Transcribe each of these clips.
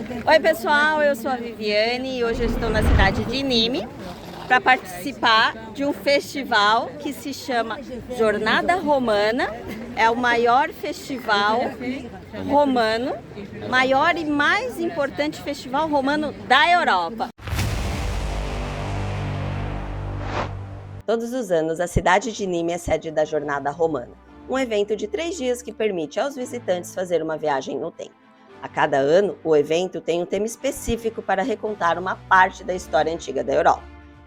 Oi pessoal, eu sou a Viviane e hoje eu estou na cidade de Nîmes para participar de um festival que se chama Jornada Romana. É o maior festival romano, maior e mais importante festival romano da Europa. Todos os anos, a cidade de Nîmes é sede da Jornada Romana, um evento de 3 dias que permite aos visitantes fazer uma viagem no tempo. A cada ano, o evento tem um tema específico para recontar uma parte da história antiga da Europa.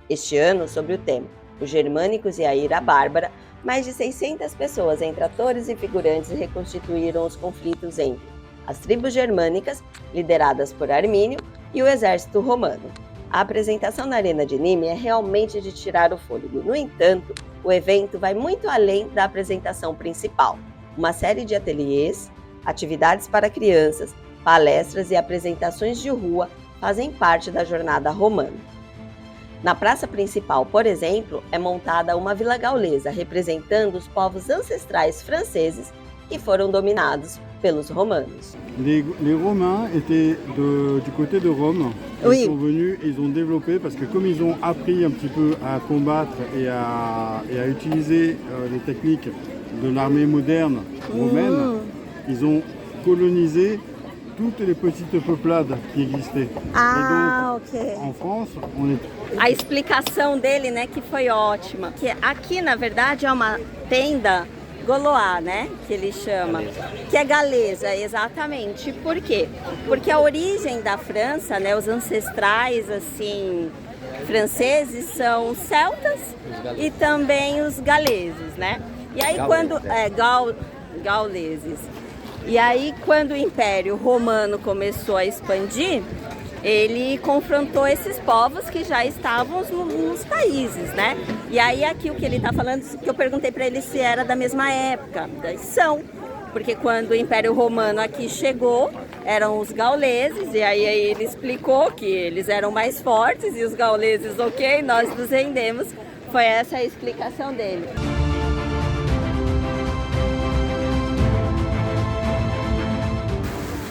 Este ano, sobre o tema Os Germânicos e a Ira Bárbara, mais de 600 pessoas, entre atores e figurantes, reconstituíram os conflitos entre as tribos germânicas, lideradas por Armínio, e o exército romano. A apresentação na Arena de Nîmes é realmente de tirar o fôlego. No entanto, o evento vai muito além da apresentação principal. Uma série de ateliês, atividades para crianças, palestras e apresentações de rua fazem parte da jornada romana. Na praça principal, por exemplo, é montada uma vila gaulesa representando os povos ancestrais franceses que foram dominados pelos romanos. Les Romains étaient du côté de Rome. Oui. Ils sont venus, ils ont développé parce que comme ils ont appris un petit peu à combattre et à utiliser les techniques de l'armée moderne romaine, ils ont colonisé toutes les petites peuplades qui existaient. Ah, et donc, ok. En France, on est... A explicação dele, né, que foi ótima. Que aqui, na verdade, é uma tenda Gaulois, né, que ele chama, que é galesa, exatamente. Por quê? Porque a origem da França, né, os ancestrais, assim, franceses são os celtas e também os galeses, né? E aí gauleses. E aí quando o Império Romano começou a expandir, ele confrontou esses povos que já estavam nos países, né? E aí aqui o que ele está falando, que eu perguntei para ele se era da mesma época. São, porque quando o Império Romano aqui chegou, eram os gauleses, e aí ele explicou que eles eram mais fortes e os gauleses, ok, nós nos rendemos. Foi essa a explicação dele.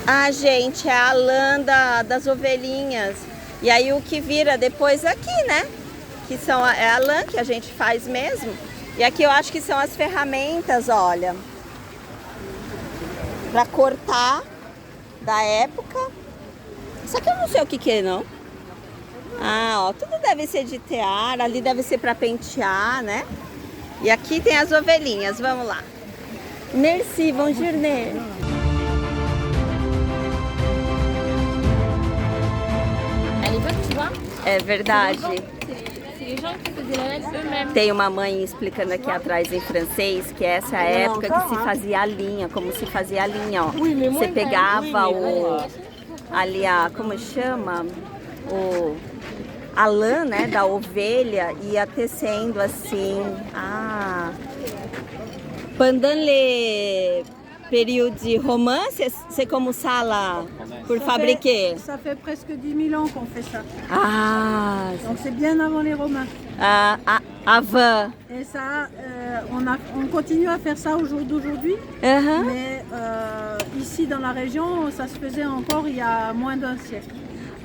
Ah, gente, é a lã das ovelhinhas. E aí o que vira depois aqui, né? Que é a lã que a gente faz mesmo. E aqui eu acho que são as ferramentas, olha. Pra cortar da época. Isso aqui eu não sei o que é, não. Ah, ó, tudo deve ser de tear. Ali deve ser pra pentear, né? E aqui tem as ovelhinhas, vamos lá. Merci, bonne journée. É verdade. Tem uma mãe explicando aqui atrás em francês que essa é a época que se fazia a linha, como se fazia a linha, ó. Você pegava ali como chama? A lã, né, da ovelha e ia tecendo assim. Ah. Pendant les périodes romains, c'est comme ça là, pour fabriquer. Ça fait presque 10 000 ans qu'on fait ça. Ah. Donc c'est bien avant les Romains. Avant. Et ça, on continue à faire ça au jour d'aujourd'hui. Mais ici dans la région, ça se faisait encore il y a moins d'1 siècle.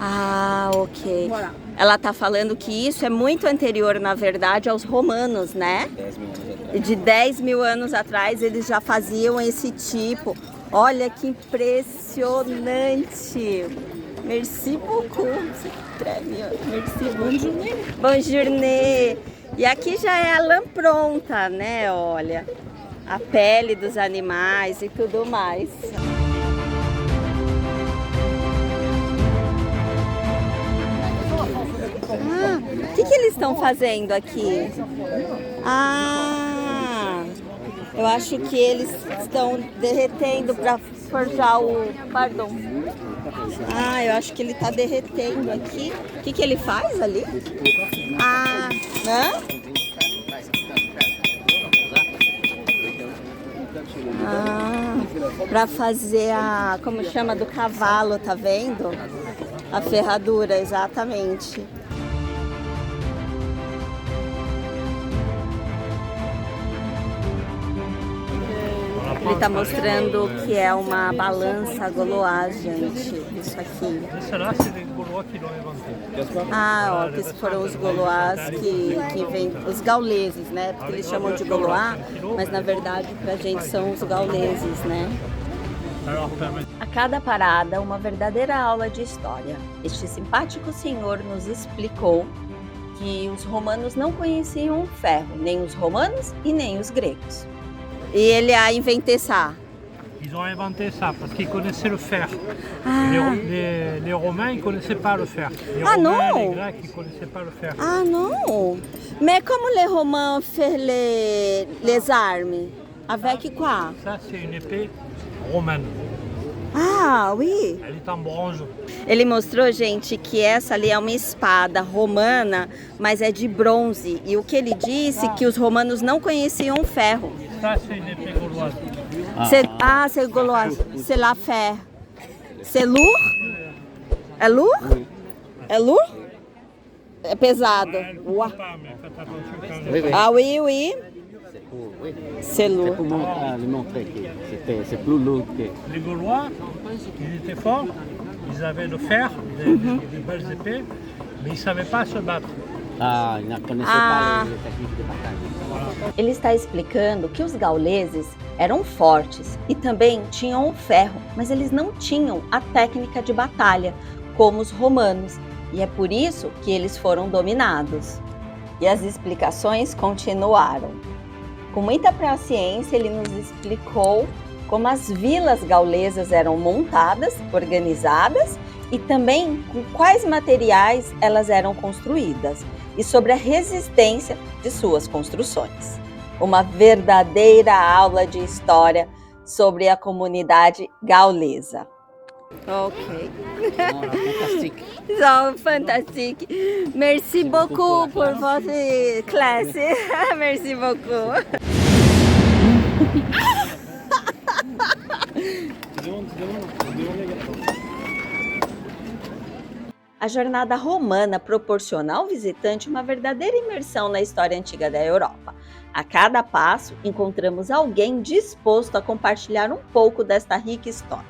Ah, ok. Voilà. Ela tá falando que isso é muito anterior, na verdade, aos romanos, né? 10 mil anos atrás. De 10 mil anos atrás eles já faziam esse tipo. Olha que impressionante. Merci beaucoup. Merci beaucoup. Bonne journée. E aqui já é a lã pronta, né? Olha, a pele dos animais e tudo mais. O que eles estão fazendo aqui? Ah, eu acho que eles estão derretendo para forjar o... Pardon. Ah, eu acho que ele está derretendo aqui. O que ele faz ali? Ah, né? Ah, para fazer a... Como chama? Do cavalo, tá vendo? A ferradura, exatamente. Ele está mostrando que é uma balança Gauloise, gente. Isso aqui. Ah, ó, que foram os Gaulois que vêm, os gauleses, né? Porque eles chamam de Gaulois, mas na verdade pra gente são os gauleses, né? A cada parada, uma verdadeira aula de história. Este simpático senhor nos explicou que os romanos não conheciam o ferro, nem os romanos e nem os gregos. E ele a inventé ça. Ils ont inventé ça parce qu'ils connaissaient le fer. Ah. Les Romains, ils ne connaissaient pas le fer. Les Ah, Romains, non. les Grecs, ils ne connaissaient pas le fer. Ah non. Mais comment les Romains faisaient les armes? Avec quoi? Ça, c'est une épée romaine. Ah, oui. Elle est en bronze. Ele mostrou, gente, que essa ali é uma espada romana, mas é de bronze. E o que ele disse que os romanos não conheciam o ferro. Ça, c'est une épée gauloise. C'est gauloise. C'est la fer. C'est lourd? É lourd? É lourd? É pesado. Elle ne Uau. pas, mais faites attention quand Oui, oui. Ah oui, oui. Oui. C'est C'est lourd. pour lui montrer que c'est plus lourd que... Les Gaulois, ils étaient forts, ils avaient le fer, des belles épées, mais ils ne savaient pas se battre. Ah, il ne connaissait Ah. pas les techniques de bataille. Ele está explicando que os gauleses eram fortes e também tinham o ferro, mas eles não tinham a técnica de batalha, como os romanos, e é por isso que eles foram dominados. E as explicações continuaram. Com muita paciência, ele nos explicou como as vilas gaulesas eram montadas, organizadas e também com quais materiais elas eram construídas e sobre a resistência de suas construções. Uma verdadeira aula de história sobre a comunidade gaulesa. Ok. Fantastique. So fantastique. Merci beaucoup pour votre classe. Merci beaucoup. A jornada romana proporciona ao visitante uma verdadeira imersão na história antiga da Europa. A cada passo, encontramos alguém disposto a compartilhar um pouco desta rica história.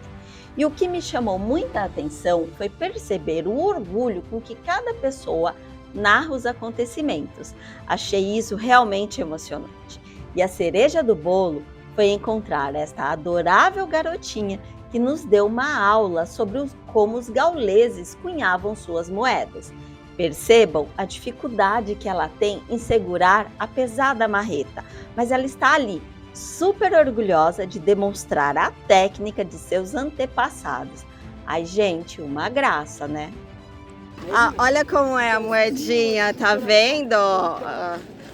E o que me chamou muita atenção foi perceber o orgulho com que cada pessoa narra os acontecimentos. Achei isso realmente emocionante. E a cereja do bolo foi encontrar esta adorável garotinha que nos deu uma aula sobre como os gauleses cunhavam suas moedas. Percebam a dificuldade que ela tem em segurar a pesada marreta, mas ela está ali, super orgulhosa de demonstrar a técnica de seus antepassados. Ai, gente, uma graça, né? Ah, olha como é a moedinha, tá vendo?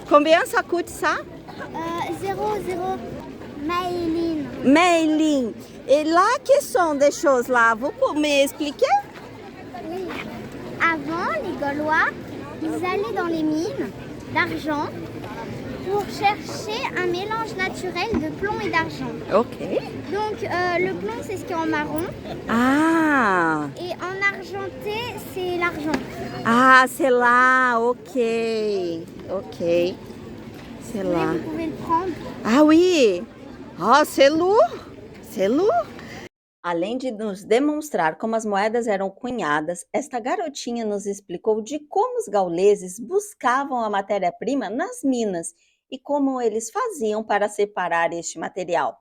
Combien ça coûte ça? 0 Maëline. Maëline. Et là, quelles sont des choses là? Vous pouvez m'expliquer? Oui. Avant, les Gaulois, ils allaient dans les mines d'argent pour chercher un mélange naturel de plomb et d'argent. Ok. Donc le plomb, c'est ce qui est en marron. Ah, Et en argenté, c'est l'argent. ah, c'est là, ok. Ok. C'est Oui, là. vous pouvez le prendre. Ah oui! Ah, c'est lourd! C'est lourd! Além de nos demonstrar como as moedas eram cunhadas, esta garotinha nos explicou de como os gauleses buscavam a matéria-prima nas minas e como eles faziam para separar este material.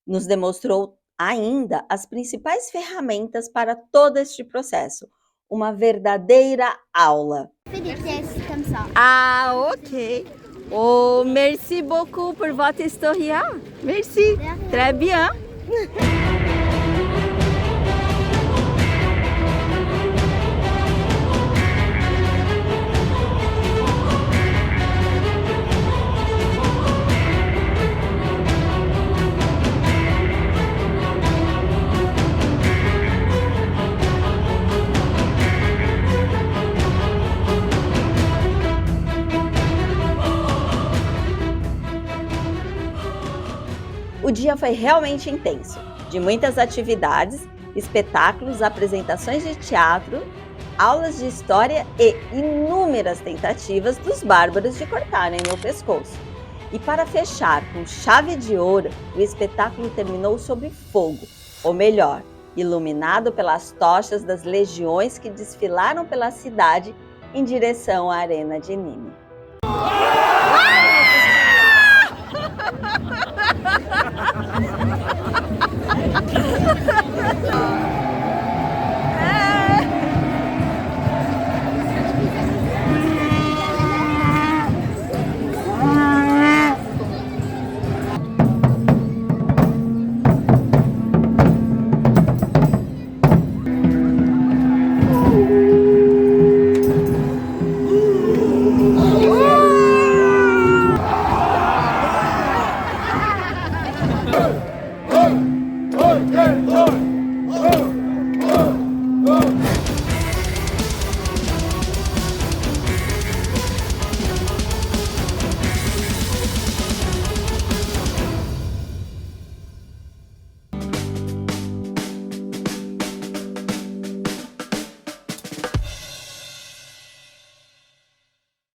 Nos demonstrou ainda as principais ferramentas para todo este processo. Uma verdadeira aula. On fait des pièces comme ça. Ah, ok. Oh, merci beaucoup pour votre historia. Merci. rien. Très bien. O dia foi realmente intenso, de muitas atividades, espetáculos, apresentações de teatro, aulas de história e inúmeras tentativas dos bárbaros de cortarem meu pescoço. E para fechar com chave de ouro, o espetáculo terminou sob fogo, ou melhor, iluminado pelas tochas das legiões que desfilaram pela cidade em direção à Arena de Nîmes.